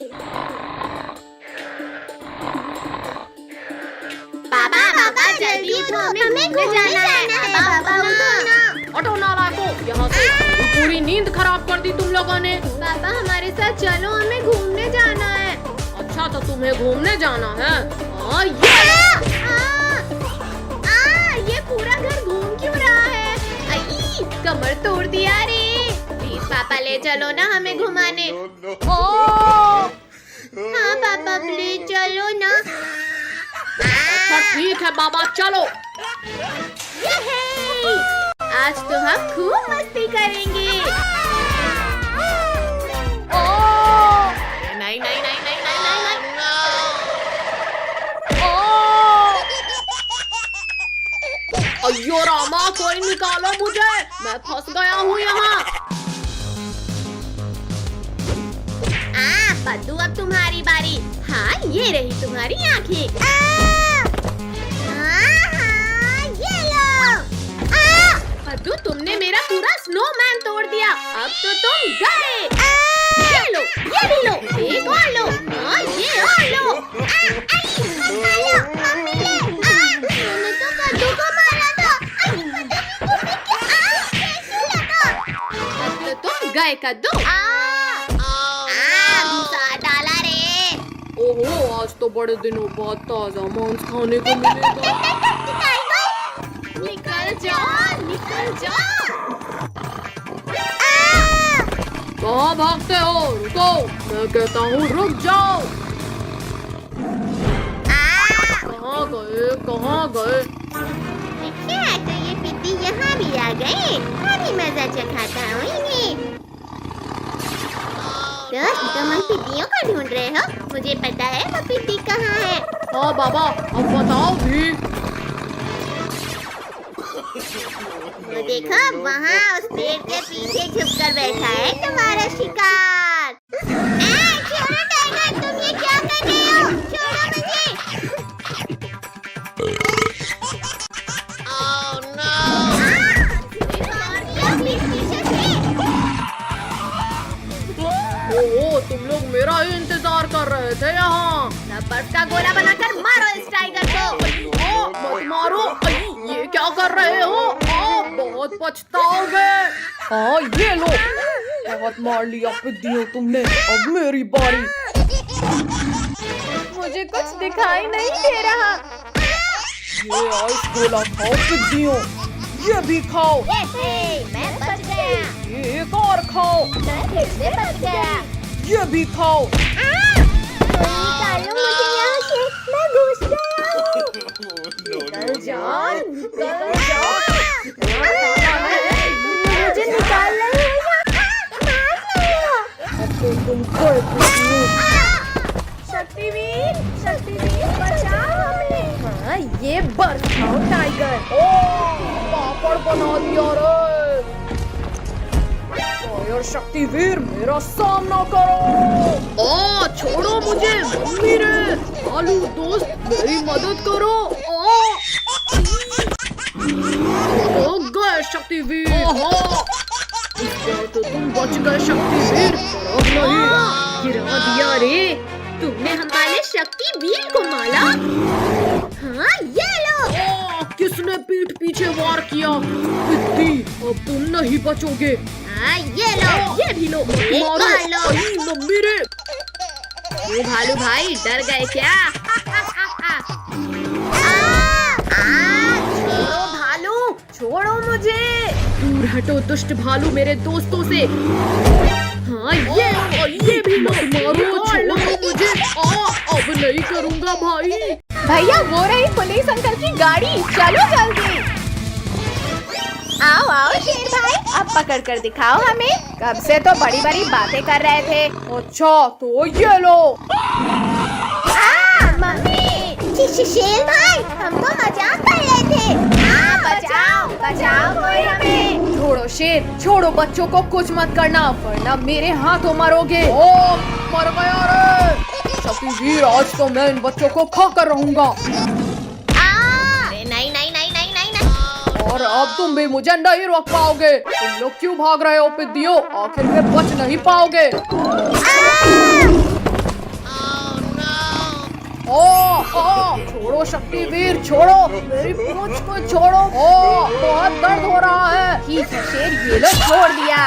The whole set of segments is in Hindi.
पापा पापा जल्दी उठो, हमें घूमने जाना है। पापा उठो ना। हटो नालायकों, यहाँ से। पूरी नींद खराब कर दी तुम लोगों ने। पापा हमारे साथ चलो, हमें घूमने जाना है। अच्छा तो तुम्हें घूमने जाना है? ये पूरा घर घूम क्यों रहा है? आई, कमर तोड़ दिया रे। प्लीज पापा ले चलो ना हमें घुमाने। हाँ पापा प्लीज चलो ना। अच्छा ठीक है बाबा, चलो। यहे! आज तो हम खूब मस्ती करेंगे। नहीं नहीं नहीं नहीं नहीं नहीं नहीं। अयो रामा, कोई निकालो मुझे, मैं फंस गया हूँ यहाँ। पद्दू अब तुम्हारी बारी। हाँ ये रही तुम्हारी आँखें। ये लो। पद्दू तुमने मेरा पूरा स्नोमैन तोड़ दिया। अब तो तुम गए। ये लो, ये भी लो, एक और लो, ये और लो। मैंने तो पद्दू को मारा था। अब तो तुम गए कद्दू। ओहो, आज तो बड़े दिनों बाद ताजा मांस खाने को मिलेगा। निकल जाओ, निकल जाओ। कहाँ भागते हो? रुको, मैं कहता हूँ रुक जाओ। कहाँ गए, कहाँ गए? अच्छा तो ये पिद्दी यहाँ भी आ गए। अभी मजा चखाता हूँ इन्हें। दोस्त तुम उन पिद्दियों को ढूंढ रहे हो? मुझे पता है वो पिद्दी कहाँ है। हाँ बाबा, अब बताओ भी। वो देखो वहाँ उस पेड़ के पीछे छुपकर बैठा है तुम्हारा शिकार। छोड़ो टाइगर, तुम ये क्या कर रहे हो? छोड़ो मुझे। ओहो, तुम लोग मेरा ही इंतजार कर रहे थे यहाँ। बर्फ का गोला बनाकर मारो इस टाइगर को। मत मारो, ये क्या कर रहे हो? बहुत पछताओगे। हाँ ये लो, बहुत मार लिया पिद्दियों तुमने, अब मेरी बारी। मुझे कुछ दिखाई नहीं दे रहा। ये आइस गोला खाओ पिद्दियों, ये भी खाओ। मैं बच गया। ये एक और खाओ। मैं फिर से बच गया। ये भी खाओ। निकालो मुझे यहाँ से, मैं घुस गया हूँ। निकल जाओ, निकल जाओ। मुझे निकाल रहे हो या अब तो तुम गए पिद्दियों। शक्तिवीर, शक्तिवीर बचाओ हमें। हाँ ये बर्फ खाओ टाइगर। पापड़ बना दिया रे। और शक्तिवीर मेरा सामना करो। छोड़ो मुझे मम्मी रे। आलू दोस्त मेरी मदद करो। गए शक्तिवीर। इस बार तो तुम बच गए शक्तिवीर, पर अब नहीं। गिरा दिया रे। तुमने हमारे शक्तिवीर को मारा। हाँ ये लो। किसने पीठ पीछे वार किया? पिद्दी, अब तुम नहीं बचोगे। हाँ ये लो, ये भी लो, मारो लो। मम्मी रे। ओ भालू भाई डर गए क्या? छोड़ो भालू, छोड़ो मुझे। दूर हटो दुष्ट भालू मेरे दोस्तों से। हाँ ये भी लो। मारो, छोड़ो मुझे। अब नहीं करूँगा भाई। भैया वो रही पुलिस अंकल की गाड़ी, चलो जल्दी। आओ आओ शेर भाई, अब पकड़ कर दिखाओ हमें। कब से तो बड़ी बड़ी बातें कर रहे थे। अच्छा तो ये लो। मम्मी, शेर भाई हम तो मजाक कर रहे थे। बचाओ बचाओ कोई हमें। छोड़ो शेर, छोड़ो, बच्चों को कुछ मत करना वरना मेरे हाथों मरोगे। मर गया रे। शक्तिवीर आज तो मैं इन बच्चों को खा कर रहूंगा। नहीं नहीं नहीं नहीं नहीं नहीं। और अब तुम भी मुझे नहीं रोक पाओगे। तुम लोग क्यों भाग रहे हो पिद्दियों? आखिर में बच नहीं पाओगे। शक्तिवीर छोड़ो, मेरी पूंछ को छोड़ो। ओ बहुत दर्द हो रहा है। ठीक है शेर, ये लो छोड़ दिया।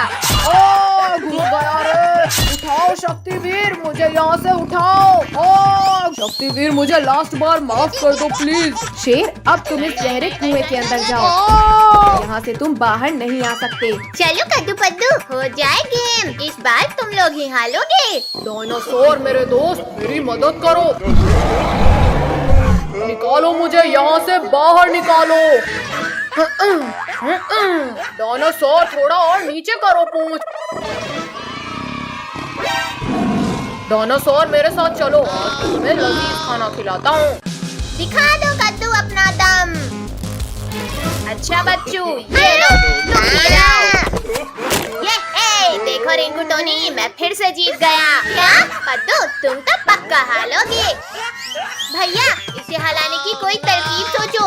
ओ घुस गया रे। उठाओ शक्तिवीर, मुझे यहाँ से उठाओ। ओ शक्तिवीर, मुझे लास्ट बार माफ कर दो प्लीज। शेर, अब तुम इस गहरे कुएं के अंदर जाओ, यहाँ से तुम बाहर नहीं आ सकते। चलो कद्दू पद्दू, हो जाए गेम। इस बार तुम लोग ही हारोगे। डायनासोर मेरे दोस्त, मेरी मदद करो। निकालो मुझे यहाँ से, बाहर निकालो। डायनासोर, थोड़ा और नीचे करो पूंछ। डायनासोर मेरे साथ चलो, आज तुम्हें लजीज खाना खिलाता हूँ। दिखा दो कद्दू अपना दम। अच्छा बच्चों, ये लो, तुम पी जाओ। ये देखो रिंकू टोनी, मैं फिर से जीत गया। क्या कद्दू, तुम तो पक्का हारोगे। भैया, इसे हलाने की कोई तरकीब सोचो।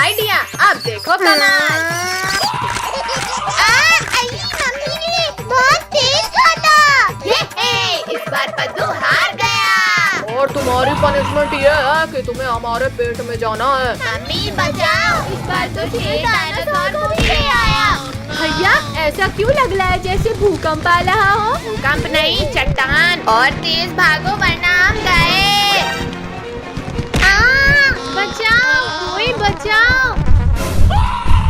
आइडिया, अब देखो कमाल। बहुत तेज खाता। इस बार पद्दू हार गया। और तुम्हारी पनिशमेंट ये है कि तुम्हें हमारे पेट में जाना है। मम्मी बचाओ, इस बार तो शेर डायनासोर को पीछे आया। भैया, ऐसा क्यों लग रहा है जैसे भूकंप आ रहा हो? भूकंप नहीं, चट्टान। और तेज भागो वरना हम गए। बचाओ, कोई बचाओ।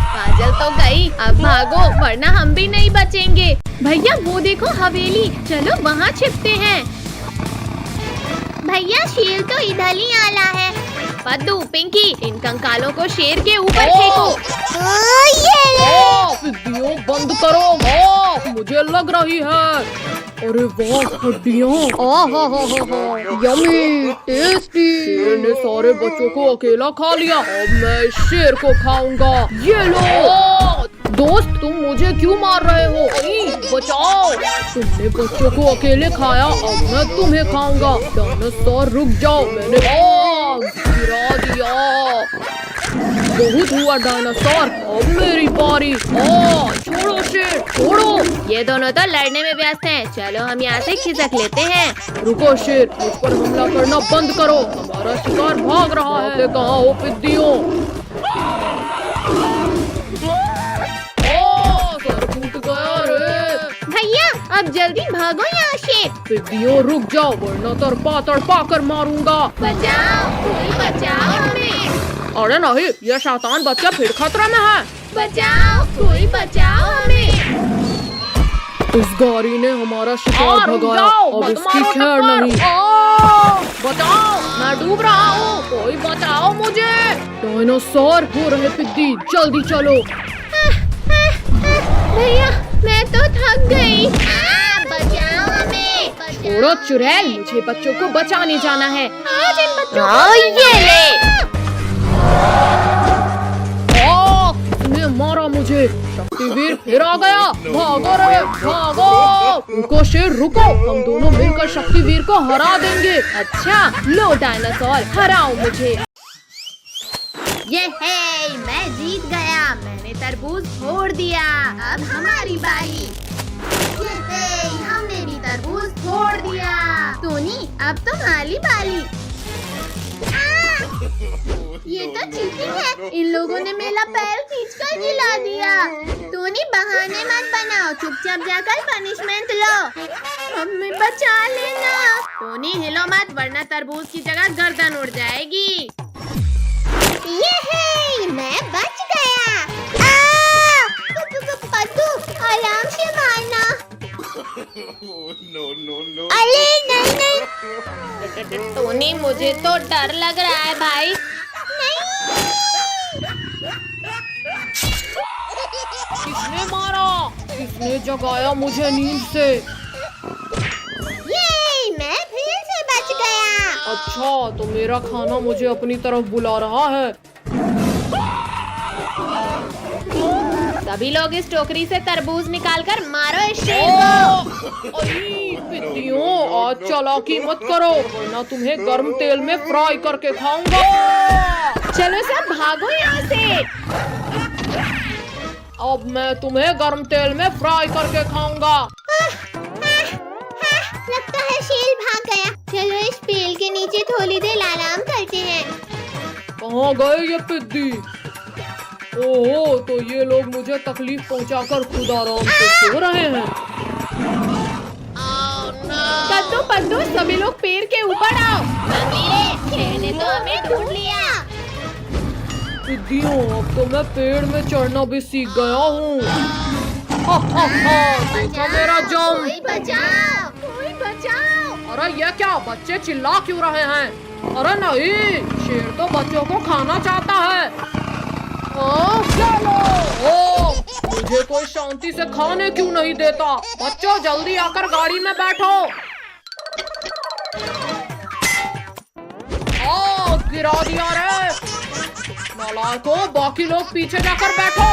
काजल तो गई, अब भागो वरना हम भी नहीं बचेंगे। भैया वो देखो हवेली, चलो वहाँ छिपते हैं। भैया शेर तो इधर ही आला है। पद्दू, पिंकी, इन कंकालों को शेर के ऊपर फेंको। वीडियो बंद करो। मुझे लग रही है। अरे वाह, हड्डियाँ। Yummy, tasty. शेर ने सारे बच्चों को अकेला खा लिया, अब मैं इस शेर को खाऊंगा। ये लो। दोस्त, तुम मुझे क्यों मार रहे हो? बचाओ। तुमने बच्चों को अकेले खाया, अब मैं तुम्हें खाऊंगा। डायनासोर रुक जाओ, मैंने गिरा दिया। बहुत हुआ डायनासोर, अब मेरी बारी। छोड़ो शेर, छोड़ो। ये दोनों तो लड़ने में व्यस्त हैं। चलो हम यहाँ से खिसक लेते हैं। रुको शेर, मुझ पर हमला करना बंद करो। हमारा शिकार भाग रहा है। कहाँ हो पिद्दियों? सर फूट गया रे। भैया, अब जल्दी भागो यहाँ से। पिद्दियों रुक जाओ, वरना तड़पा कर मारूंगा। बचाओ, कोई बचाओ हमें। अरे नहीं, यह शैतान बच्चा फिर खतरे में है। बचाओ, कोई बचाओ हमें। इस गाड़ी ने हमारा शिकार भगाया, अब इसकी खैर नहीं। बचाओ, मैं डूब रहा हूँ, कोई बचाओ मुझे। डायनासोर हो रहे पिद्दी, जल्दी चलो। भैया, मैं तो थक गई। बचाओ हमें। छोड़ो चुड़ैल, मुझे बच्चों को बचाने जाना है। आज इन बच्चों को ये ले। इसने मारा मुझे। शक्तिवीर फिर आ गया। भागो रे, भागो। रुको शेर, रुको। हम दोनों मिलकर शक्तिवीर को हरा देंगे। अच्छा, लो डायनासोर, हराओ मुझे। ये है, मैं जीत गया। मैंने तरबूज फोड़ दिया। अब हमारी बारी। ये है, हमने भी तरबूज फोड़ दिया। टोनी, अब तुम्हारी बारी। ये तो चीटिंग है। इन लोगों ने मेरा पैर खींचकर गिरा दिया। टोनी, बहाने मत बनाओ, चुपचाप जाकर पनिशमेंट लो। मम्मी बचा लेना। टोनी हिलो मत, वरना तरबूज की जगह गर्दन उड़ जाएगी। ये है, मैं बच गया। पद्दू, आराम से मारना। अरे नहीं। टोनी, मुझे तो डर लग रहा है भाई। किसने मारा? किसने जगाया मुझे नींद से? ये, मैं फिर से बच गया। अच्छा, तो मेरा खाना मुझे अपनी तरफ बुला रहा है। सभी लोग इस टोकरी से तरबूज निकालकर मारो इस शेर को। पिद्दियों, आज चालाकी मत करो, वरना तुम्हें गर्म तेल में फ्राई करके खाऊंगा। चलो सब भागो यहाँ से। अब मैं तुम्हें गर्म तेल में फ्राई करके खाऊंगा। लगता है शेर भाग गया। चलो इस पेड़ के नीचे मुझे थोड़ी देर आराम करते हैं। कहाँ गए ये पिद्दी? ओहो, तो ये लोग मुझे तकलीफ पहुंचाकर खुद आराम से सो रहे हैं। कद्दू पद्दू सभी लोग पेड़ के ऊपर आओ। शेर ने तो हमें ढूंढ लिया। पिद्दियों, अब तो मैं पेड़ में चढ़ना भी सीख गया हूँ। देखो मेरा जम। कोई बचाओ, कोई बचाओ। अरे ये क्या, बच्चे चिल्ला क्यों रहे हैं? अरे नहीं, शेर तो बच्चों को खाना चाहता है। चलो, मुझे कोई शांति से खाने क्यों नहीं देता? बच्चों जल्दी आकर गाड़ी में बैठो। गिरा दिया रे नालायकों, बाकी लोग पीछे जाकर बैठो।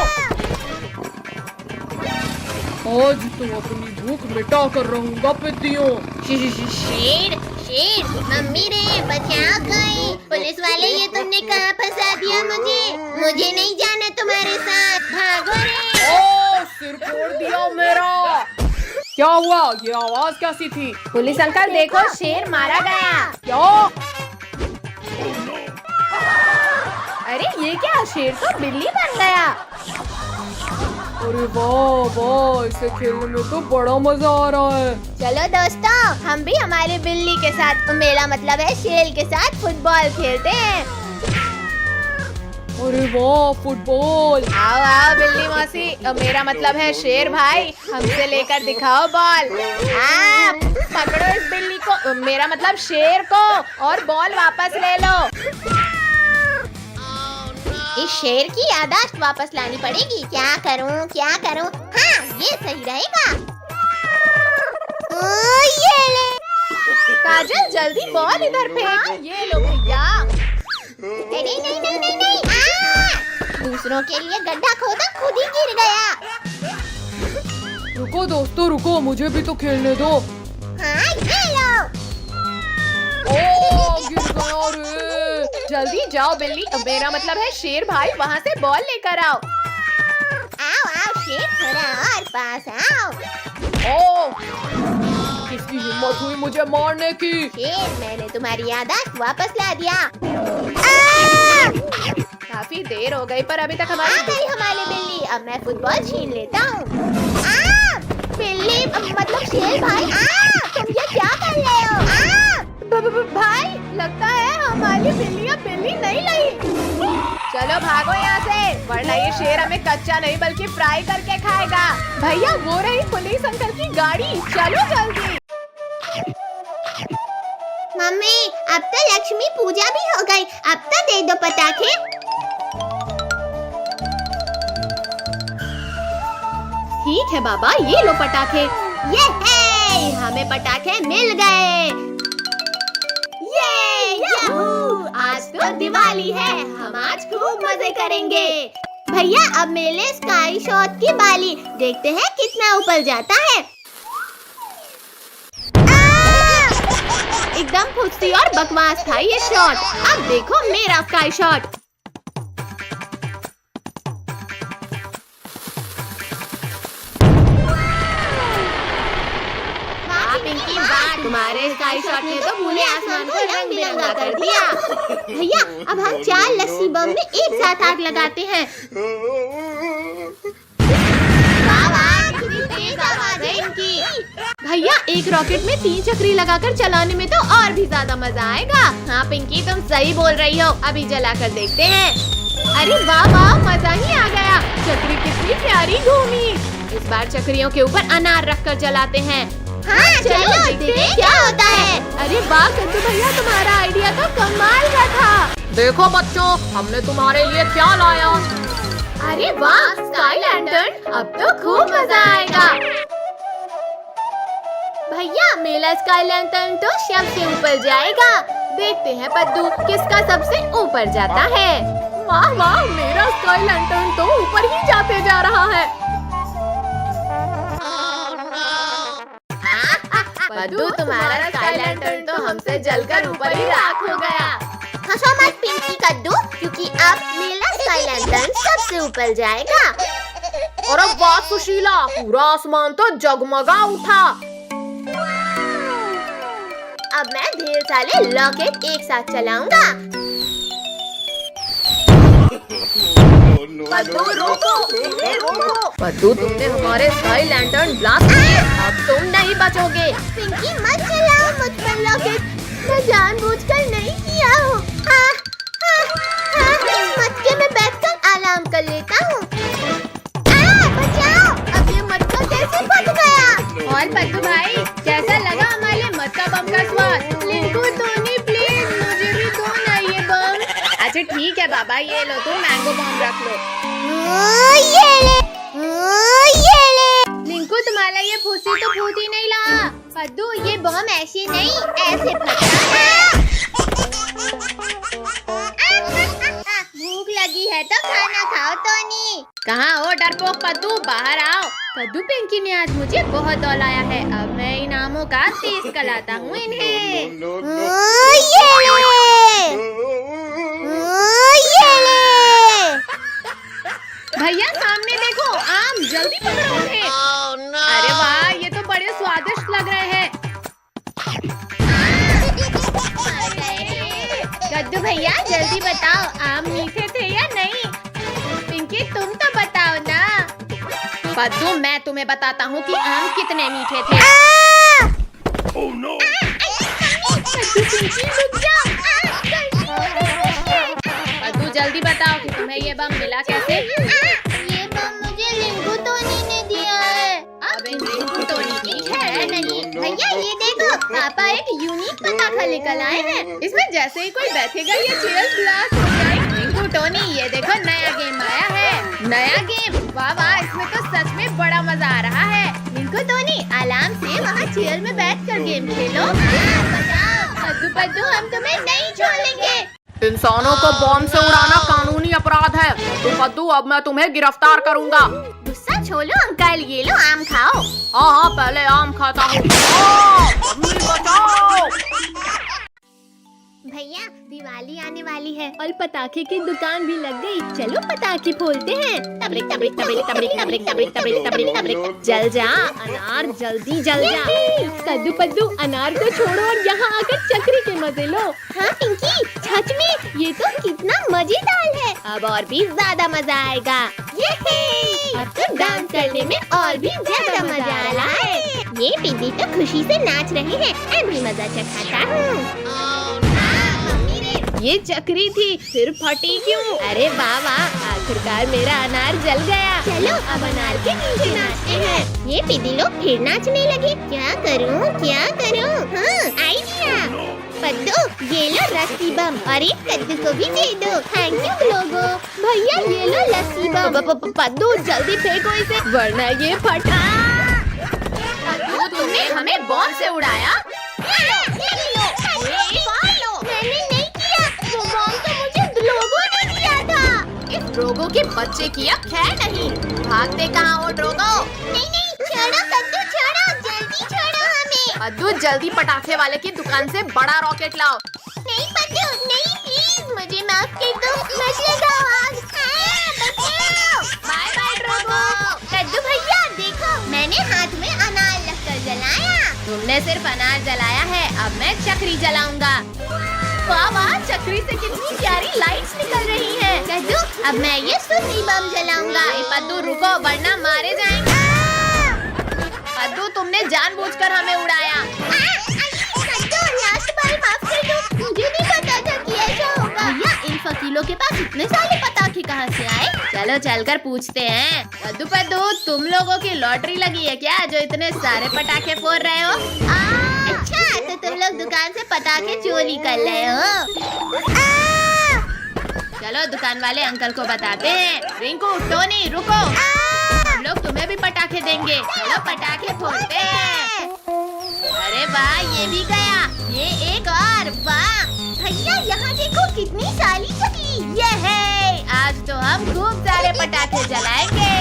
आज तो अपनी भूख मिटा कर रहूंगा पिद्दियों। शेर शेर, मम्मी रे बचाओ कोई। पुलिस वाले, ये तुमने कहाँ फंसा दिया मुझे नहीं जाना तुम्हारे साथ। भागो रे। ओ, सिर फोड़ दिया मेरा। क्या हुआ? ये आवाज कैसी थी? पुलिस अंकल देखो, शेर मारा गया। क्या? अरे ये क्या, शेर तो बिल्ली बन गया। अरे वाह वाह, इसे खेलने में तो बड़ा मजा आ रहा है। चलो दोस्तों, हम भी हमारे बिल्ली के साथ, मेरा मतलब है शेर के साथ फुटबॉल खेलते हैं। अरे वाह, फुटबॉल। आओ आओ बिल्ली मौसी, मेरा मतलब है शेर भाई, हमसे लेकर दिखाओ बॉल। आप पकड़ो इस बिल्ली को, मेरा मतलब शेर को, और बॉल वापस ले लो। इस शेर की याददाश्त वापस लानी पड़ेगी। क्या करूं क्या करूं? हाँ, ये सही रहेगा। ये ले। काजल जल्दी बॉल इधर फेंक। ये लो भैया। नहीं नहीं नहीं नहीं नहीं। दूसरों के लिए गड्ढा खोदा, खुद ही गिर गया। रुको दोस्तों रुको, मुझे भी तो खेलने दो। हाँ, ये लो। ओ, गिर गया रे। जल्दी जाओ बिल्ली, मेरा मतलब है शेर भाई, वहाँ से बॉल लेकर आओ। आओ आओ शेर, थोड़ा और पास आओ। ओ, किसकी हिम्मत हुई मुझे मारने की? शेर, मैंने तुम्हारी याददाश्त वापस ला दिया। काफी देर हो गई, पर अभी तक आ हमारी गई हमारी बिल्ली। अब मैं फुटबॉल छीन लेता हूँ। बिल्ली मतलब शेर भाई, तुम ये क्या कर रहे हो? भाई, लगता है हमारी बिल्ली अब बिल्ली नहीं रही। चलो भागो यहाँ से, वरना ये शेर हमें कच्चा नहीं बल्कि फ्राई करके खाएगा। भैया वो रही पुलिस अंकल की गाड़ी, चलो जल्दी। मम्मी, अब तो लक्ष्मी पूजा भी हो गई, अब तो दे दो पटाखे। ठीक है बाबा, ये लो पटाखे। ये है, हमें पटाखे मिल गए। याहू! आज तो दिवाली है, हम आज खूब मजे करेंगे। भैया अब मेरे स्काई शॉट की बाली, देखते हैं कितना ऊपर जाता है। एकदम फुर्ती और बकवास था ये शॉट। अब देखो मेरा स्काई शॉट। पिंकी बात, तुम्हारे स्काई शॉट ने तो पूरे आसमान को रंग बिरंगा कर दिया। भैया अब हम 4 लस्सी बम में एक साथ आग लगाते हैं। कितनी तेज आवाज है इनकी। भैया एक रॉकेट में 3 चक्री लगाकर चलाने में तो और भी ज्यादा मजा आएगा। हाँ पिंकी, तुम सही बोल रही हो, अभी जलाकर देखते हैं। अरे वाह वाह, मजा ही आ गया। चक्री कितनी प्यारी घूमी। इस बार चक्रियों के ऊपर अनार रखकर जलाते हैं। हाँ चलो देखते हैं क्या होता है। अरे वाह कद्दू भैया, तुम्हारा आइडिया तो कमाल का था। देखो बच्चों, हमने तुम्हारे लिए क्या लाया। अरे वाह, स्काई लैंटर्न, अब तो खूब मजा आएगा। भैया मेरा स्काई लैंटर्न तो सबसे ऊपर जाएगा। देखते हैं पद्दू किसका सबसे ऊपर जाता है। वाह वाह, मेरा स्काई लैंटर्न तो ऊपर ही जाते जा रहा है। पद्दू तुम्हारा स्काई लैंटर्न तो हमसे जलकर ऊपर ही राख हो गया। हंसो मत पिंकी कद्दू, क्योंकि अब मेरा स्काई लैंटर्न सबसे ऊपर जाएगा। अरे वाह सुशीला, पूरा आसमान तो जगमगा उठा। अब मैं ढेर सारे रॉकेट एक साथ चलाऊंगा। पद्दू रोको, रोको। पद्दू तुमने हमारे स्काई लैंटर्न ब्लास्ट किए, अब तुम नहीं बचोगे। पिंकी मत चलाओ मुझ पर रॉकेट, मैं जानबूझकर नहीं किया हूँ। इस मटके में बैठकर आराम कर लेता हूँ। बचाओ, अब ये मटका कैसे फट गया? और पद्दू भाई, कैसा लगा हमारे मटका बम का स्वाद? लिंकू टोनी प्लीज मुझे भी दो ना ये बम। अच्छा ठीक है बाबा, ये लो तुम मैंगो बम रख लो। ये ले। लिंकू तुम्हारा ये फूसी तो फूट ही नहीं रहा। पद्दू ये बम ऐसे नहीं, ऐसे फटता है। भूख लगी है तो खाना खाओ टोनी। कहाँ हो डरपोक पद्दू, बाहर आओ। पद्दू पिंकी ने आज मुझे बहुत दौलाया है, अब मैं इनामों का टेस्ट कराता हूँ इन्हें। भैया सामने देखो, आम जल्दी पकड़ो उन्हें। अरे वाह, ये तो बड़े स्वादिष्ट लग रहे हैं। कद्दू भैया जल्दी बताओ, आम मीठे थे या नहीं? पिंकी तुम तो बताओ ना। पद्दू मैं तुम्हें बताता हूँ कि आम कितने मीठे थे। पद्दू जल्दी बताओ कि तुम्हें ये बम मिला कैसे? ये बम मुझे लिंकू टोनी ने दिया है। अब लिंकू टोनी की है नहीं। भैया ये देखो, पापा एक यूनिक पटाखा लेकर आए हैं। इसमें जैसे ही कोई बैठेगा ये चेयर ब्लास्ट हो जाएगी। लिंकू टोनी ये देखो, नया गेम आया है। नया गेम? वाह वाह, इसमें तो सच में बड़ा मजा आ रहा है। लिंकू टोनी आराम से वहाँ चेयर में बैठकर गेम खेलो। पद्दू पद्दू हम तुम्हें नहीं छोड़ेंगे। इंसानों को बॉम्ब से उड़ाना कानूनी अपराध है। तो पद्दू अब मैं तुम्हें गिरफ्तार करूंगा। गुस्सा छोड़ो अंकल, ये लो आम खाओ। हाँ पहले आम खाता हूँ। बचाओ। भैया दिवाली आने वाली है और पटाखे की दुकान भी लग गई। चलो पटाखे फोड़ते हैं। तबरिक तबरिक तबरिक तबरिक तबरिक तबरिक तबरिक तबरिक तबरिक। जल जा अनार, जल्दी जल जा। कद्दू पद्दू अनार को छोड़ो और यहाँ आकर चक्री के मजे लो। हाँ पिंकी सच में ये तो कितना मजेदार है। अब और भी ज्यादा मजा आएगा। अब तो डांस करने में और भी ज्यादा मजा आ रहा है। ये पिंकी तो खुशी से नाच रहे हैं, मैं भी मजा चखाता हूँ। ये चक्री थी, फिर फटी क्यों? अरे बाबा, आखिरकार मेरा अनार जल गया। चलो अब अनार के नीचे नाचते हैं। ये पिदी लोग फिर नाचने लगे। क्या करूं क्या करूं? हाँ आइडिया। पद्दू ये लो रस्सी बम और एक कद्दू को भी दे दो। थैंक यू लोगो। भैया ये लो लस्सी बम। पद्दू जल्दी फेंको इसे वरना ये फटा। पद्दू तुमने हमें बॉम्ब से उड़ाया। ड्रोगो के बच्चे की अब खैर नहीं। भागते कहाँ हो ड्रोगो? नहीं छोड़ो कद्दू, छोड़ो जल्दी छोड़ो हमें। पद्दू जल्दी पटाखे वाले की दुकान से बड़ा रॉकेट लाओ। नहीं पद्दू नहीं, प्लीज मुझे माफ कर दो। मत लगाओ आग। बचाओ। Bye bye Drogo. कद्दू भैया देखो, मैंने हाथ में अनार रखकर जलाया। तुमने सिर्फ अनार जलाया है, अब मैं चक्री जलाऊंगा। वाह वाह, चक्री से कितनी प्यारी लाइट्स निकल रही हैं। कद्दू अब मैं ये सुन्नी बम जलाऊंगा। पद्दू रुको वरना मारे जाएंगे। पद्दू तुमने जानबूझकर हमें उड़ाया। कद्दू लास्ट बार माफ कर दो, मुझे नहीं पता था कि ऐसा होगा। भैया इन फकीलों के पास इतने सारे पटाखे कहाँ से आए? चलो चलकर पूछते हैं। कद्दू पद्दू तुम लोगों की लॉटरी लगी है क्या, जो इतने सारे पटाखे फोड़ रहे हो? अच्छा तो तुम लोग दुकान से पटाखे चोरी कर रहे हो। चलो दुकान वाले अंकल को बताते हैं। रिंकू टोनी रुको, हम लोग तुम्हें भी पटाखे देंगे। चलो पटाखे फोड़ते हैं। अरे वाह ये भी गया, ये एक और। वाह भैया यहाँ देखो कितनी सारी चक्री। ये है, आज तो हम खूब सारे पटाखे जलाएंगे।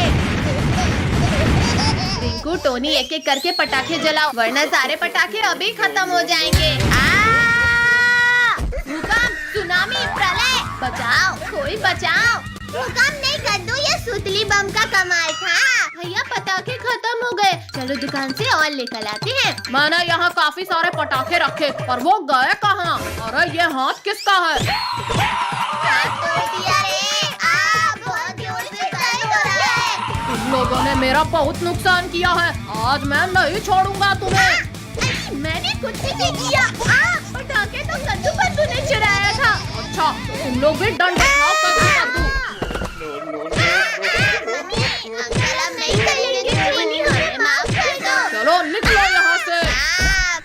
रिंकू टोनी एक एक करके पटाखे जलाओ वरना सारे पटाखे अभी खत्म हो जाएंगे। भूकंप, सुनामी, प्रलय, बचाओ कोई बचाओ। भूकंप नहीं कद्दू, ये सुतली बम का कमाल था। भैया पटाखे खत्म हो गए, चलो दुकान से और लेकर आते हैं। मैंने यहाँ काफी सारे पटाखे रखे पर वो गए कहाँ? अरे ये हाथ किसका है? बहुत जोर से दर्द हो रहा है। तुम लोगों ने मेरा बहुत नुकसान किया है, आज मैं नहीं छोड़ूंगा तुम्हें। मैंने कुछ भी नहीं किया। पटाखे तो कद्दू पद्दू ने चुराया था। अच्छा तुम लोग भी डंडे खाओ कद्दू। अंकल हम नहीं करेंगे, हमें माफ कर दो। चलो निकलो यहाँ से।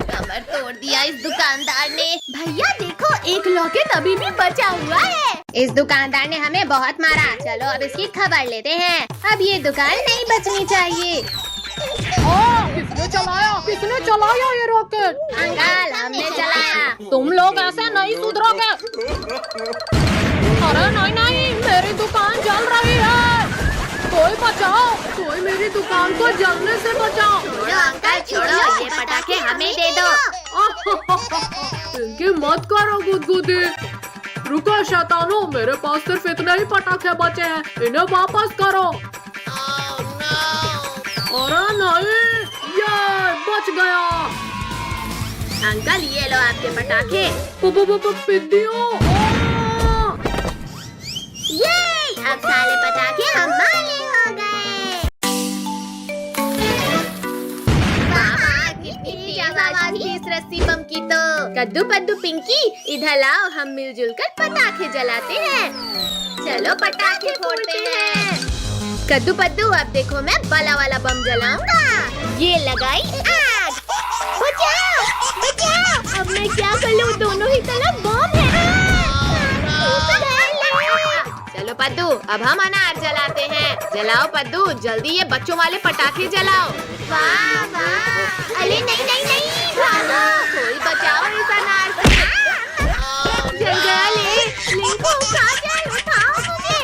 कमर तोड़ दिया इस दुकानदार ने। भैया देखो एक लॉकेट अभी भी बचा हुआ है। इस दुकानदार ने हमें बहुत मारा, चलो अब इसकी खबर लेते हैं। अब ये दुकान नहीं बचनी चाहिए। किसने चलाया ये रॉकेट? अंकल हमने चलाया। तुम लोग ऐसे नहीं सुधरोगे। अरे नहीं, मेरी दुकान जल रही है, कोई बचाओ, कोई मेरी दुकान को जलने से बचाओ। छोड़ो अंकल छोड़ो, ये पटाखे हमें दे दो। इनकी मत करो गुदगुदी। रुको शैतानो, मेरे पास सिर्फ इतने ही पटाखे बचे हैं, इन्हें वापस करो। अरे नहीं, ये बच गया। अंकल ये लो आपके पटाखे। पिद्दियों। ये अब सारे पटाखे हमारे हो गए। कितनी आवाज थी इस रस्सी बम की तो। कद्दू पद्दू पिंकी इधर लाओ, हम मिलजुल कर पटाखे जलाते हैं। चलो पटाखे फोड़ते हैं। कद्दू पद्दू अब देखो मैं बला वाला बम जलाऊंगा। ये लगाई आग। बचाओ बचाओ, अब मैं क्या कर लूं, दोनों ही तरफ बम है। चलो पद्दू अब हम अनार जलाते हैं। जलाओ पद्दू जल्दी, ये बच्चों वाले पटाखे जलाओ। वाह वाह, अरे नहीं भागो, कोई बचाओ इस अनार से। जल गया लिंको, उठाओ मुझे।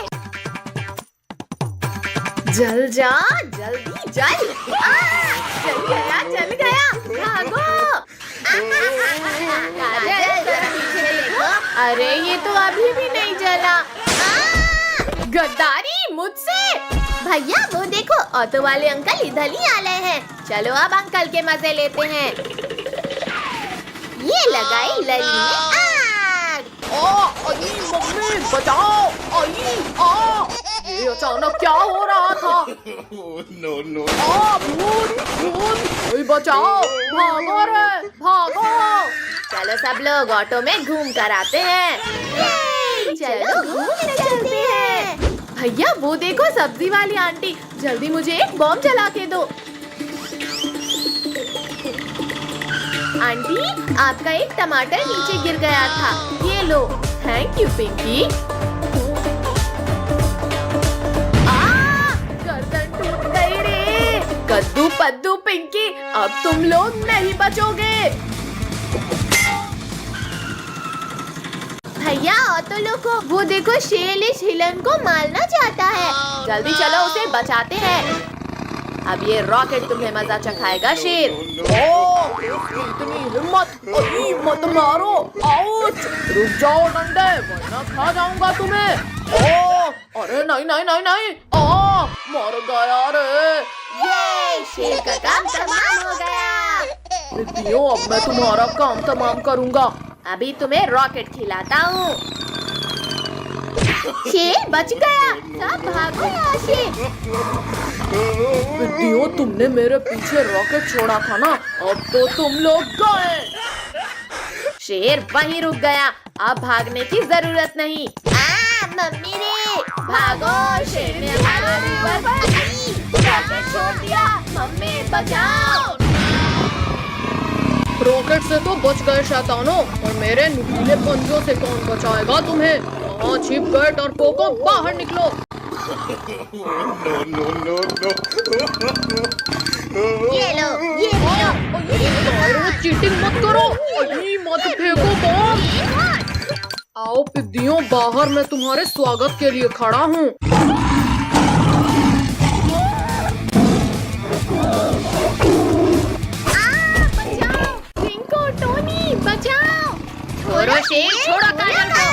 जल जा जल्दी जल। जल गया भागो। पीछे देखो, अरे ये तो अभी भी नहीं जला। गद्दारी मुझसे। भैया वो देखो ऑटो वाले अंकल इधर ही आ रहे हैं, चलो अब अंकल के मजे लेते हैं। ये लगाई लली में आग। मम्मी बचाओ, ये अचानक क्या हो रहा था? भूत, बचाओ, भागो रे भागो। चलो सब लोग ऑटो में घूम कर आते हैं। चलो घूम कर चलते हैं। भैया वो देखो सब्जी वाली आंटी, जल्दी मुझे एक बम जला के दो। आंटी आपका एक टमाटर नीचे गिर गया था, ये लो। Thank you Pinky. गर्दन टूट गई रे। कद्दू पद्दू पिंकी, अब तुम लोग नहीं बचोगे। भैया ऑटो लोगो वो देखो शेर इस हिलन को मारना चाहता है, जल्दी चलो उसे बचाते हैं। अब ये रॉकेट तुम्हें मजा चखाएगा शेर। इतनी हिम्मत, मत मारो, आउच। रुक जाओ डंडे, वरना खा जाऊंगा तुम्हें। अरे नहीं, मर गया रे। ये शेर का काम तमाम हो गया। पिद्दियों अब मैं तुम्हारा काम तमाम करूंगा। अभी तुम्हें रॉकेट खिलाता हूँ। शेर बच गया, सब भागो यहाँ से। पिद्दियों तुमने मेरे पीछे रॉकेट छोड़ा था ना, अब तो तुम लोग गए। शेर वहीं रुक गया, अब भागने की जरूरत नहीं। मम्मी रे भागो, शेर ने हमारे ऊपर रॉकेट छोड़ दिया। मम्मी बचाओ। रॉकेट से तो बच गए शैतानों, और मेरे नुकीले पंजों से कौन बचाएगा तुम्हें? वहाँ छिप गए डरपोकों, बाहर निकलो। ये लो। चीटिंग मत करो, मत फेंको बम। आओ पिद्दियों बाहर, मैं तुम्हारे स्वागत के लिए खड़ा हूँ। छोड़ो शेर, छोड़ो काजल को।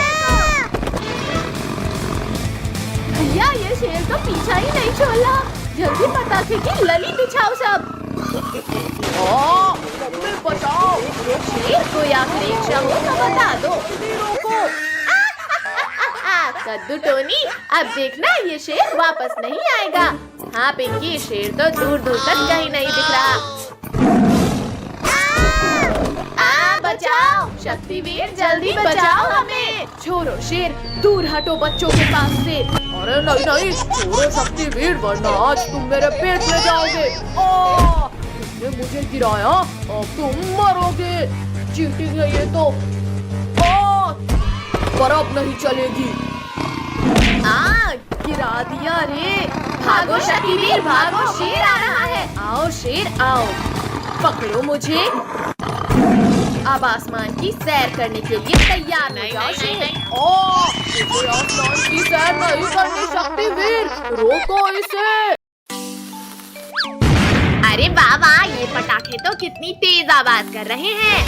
भैया ये शेर तो पीछा ही नहीं छोड़ा। जल्दी पटाखे की लली बिछाओ सब। मम्मी बचाओ। शेर को या परीक्षा हो तो बता दो। रोको। कद्दू टोनी, अब देखना ये शेर वापस नहीं आएगा। हाँ पिंकी, शेर तो दूर दूर तक कहीं नहीं दिख रहा। बचाओ शक्तिवीर, जल्दी बचाओ हमें। छोड़ो शेर, दूर हटो बच्चों के पास से। अरे नहीं नहीं, छोड़ो शक्तिवीर, वरना आज तुम मेरे पेट में जाओगे। तुमने मुझे गिराया, अब तुम मरोगे। चीटिंग है ये तो। पर अब नहीं चलेगी। गिरा दिया रे। भागो शक्तिवीर भागो, शेर आ रहा है। आओ शेर आओ, पकड़ो मुझे। अब आसमान की सैर करने के लिए तैयार हो जाओ शेर। मुझे आसमान की सैर नहीं करनी शक्तिवीर, रोको इसे। अरे वाह वाह, ये पटाखे तो कितनी तेज आवाज कर रहे हैं।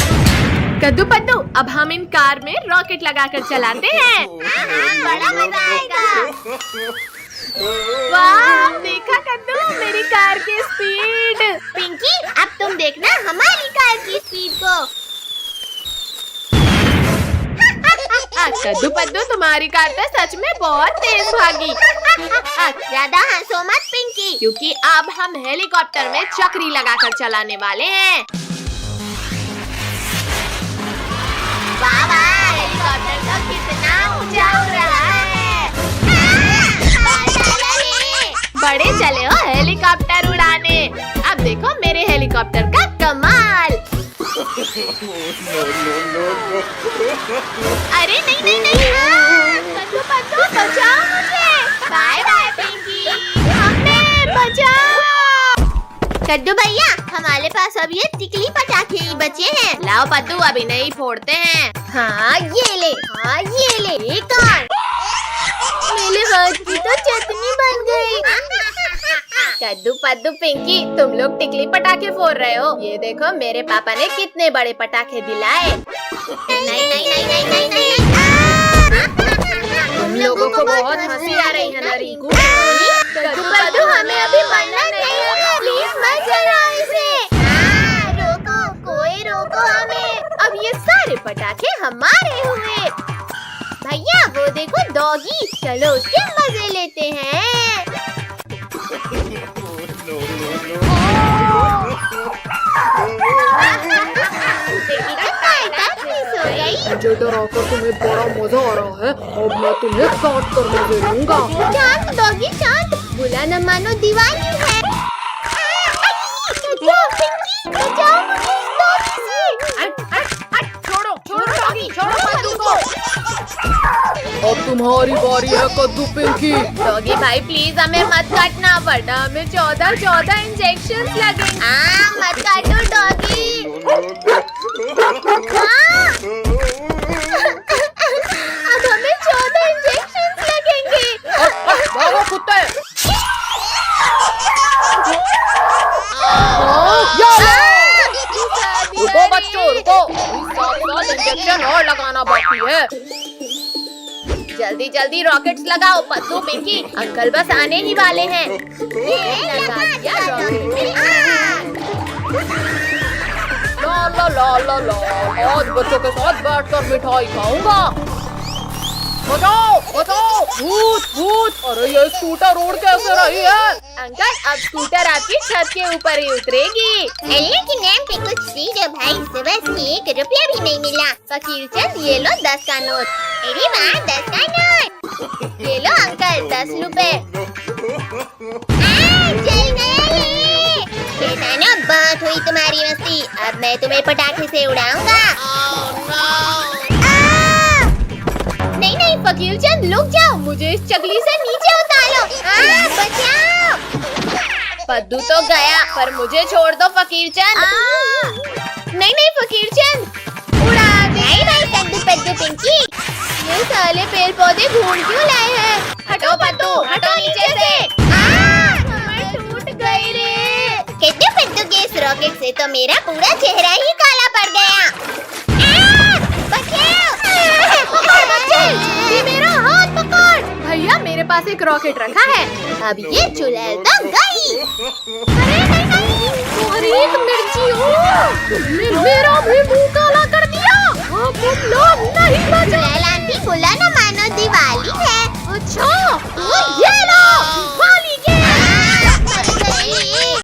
कद्दू पद्दू, अब हम इन कार में रॉकेट लगाकर चलाते हैं। बड़ा मजा आएगा। वाह देखा कद्दू, मेरी कार की स्पीड। पिंकी, अब तुम देखना हमारी कार की स्पीड को। कद्दू पद्दू, तुम्हारी कार तो सच में बहुत तेज भागी। ज्यादा हंसो मत पिंकी। क्योंकि अब हम हेलीकॉप्टर में चक्री लगाकर चलाने वाले हैं। वाह वाह, हेलीकॉप्टर तो कितना ऊंचा उड़ रहा है। बड़े चले हो हेलीकॉप्टर उड़ाने। अब देखो मेरे हेलीकॉप्टर का कमाल। अरे नहीं नहीं नहीं, कद्दू पद्दू बचाओ मुझे। Bye bye Pinky. हमें बचाओ। कद्दू भैया, हमारे पास अब ये टिकली पटाखे ही बचे हैं। लाओ पद्दू, अभी नहीं फोड़ते हैं। हाँ ये ले, हाँ ये ले। एक और। मेरे हाथ की तो चटनी बन गई। कद्दू पद्दू पिंकी, तुम लोग टिकली पटाखे फोड़ रहे हो। ये देखो मेरे पापा ने कितने बड़े पटाखे दिलाए। नहीं नहीं नहीं नहीं नहीं नहीं। तुम लोगों को बहुत हंसी आ रही है ना रिंकू। कद्दू पद्दू, हमें अभी मरना नहीं है, प्लीज मत जलाओ इसे। रोको, कोई रोको हमें। अब ये सारे पटाखे हमारे हुए। भैया वो देखो डॉगी, चलो उसके मजे लेते हैं। मुझे डराकर तुम्हें बड़ा मजा आ रहा है, अब मैं तुम्हें काट कर मजे लूंगा। शांत डॉगी शांत, बुरा न मानो दीवानी है। बचाओ मुझे इस डॉगी से। छोड़ो छोड़ो डॉगी, छोड़ो पद्दू को। अब तुम्हारी बारी है कद्दू पिंकी। डॉगी भाई प्लीज हमें मत काटना, वरना हमें 14 इंजेक्शन लगेंगे। मत काटो डॉगी। अब हमें 14 इंजेक्शन लगेंगे। भागो कुत्ते। रुको बच्चों रुको, 7 इंजेक्शन और लगाना बाकी है। जल्दी जल्दी रॉकेट्स लगाओ पद्दू पिंकी, अंकल बस आने ही वाले हैं। लगा दिया रॉकेट। ला ला ला ला ला, आज बच्चों के साथ बैठकर मिठाई खाऊंगा। बचाओ बचाओ, भूत भूत। अरे ये स्कूटर रोड कैसे रही है? अंकल अब स्कूटर आपकी छत के ऊपर ही उतरेगी। अल्लाह के नाम पे कुछ दीजिए भाई, सुबह से 1 रुपया भी नहीं मिला। फकीर चंद ये लो 10 का नोट। अरे वाह 10 का नोट। ये लो अंकल 10 रुपए। जल गया ये। शैतानों, बहुत हुई तुम्हारी मस्ती, अब मैं तुम्हें पटाखे से उड़ाऊंगा। नहीं नहीं फकीर चंद रुक जाओ, मुझे इस चकली से नीचे उतारो। बचाओ। पद्दू तो गया, पर मुझे छोड़ दो फकीर चंद। नहीं नहीं फकीर चंद, उड़ा दे। नहीं भाई कद्दू पद्दू पिंकी, ये साले पेड़ पौधे ढूंढ क्यों लाए हैं? हटो पद्दू, हटो नीचे से। कमर टूट गई रे। कद्दू पद्दू के इस रॉकेट से तो मेरा पूरा चेहरा ही काला पड़ गया। बचाओ। ये मेरा हाथ पकड़। भैया मेरे पास एक रॉकेट रखा है। अब ये चुड़ैल तो गई। अरे नहीं, और एक मिर्ची हो, तुमने मेरा भी मुंह काला कर दिया। अब तुम लोग नहीं बचे। चुड़ैल आंटी बोला ना मानो दिवाली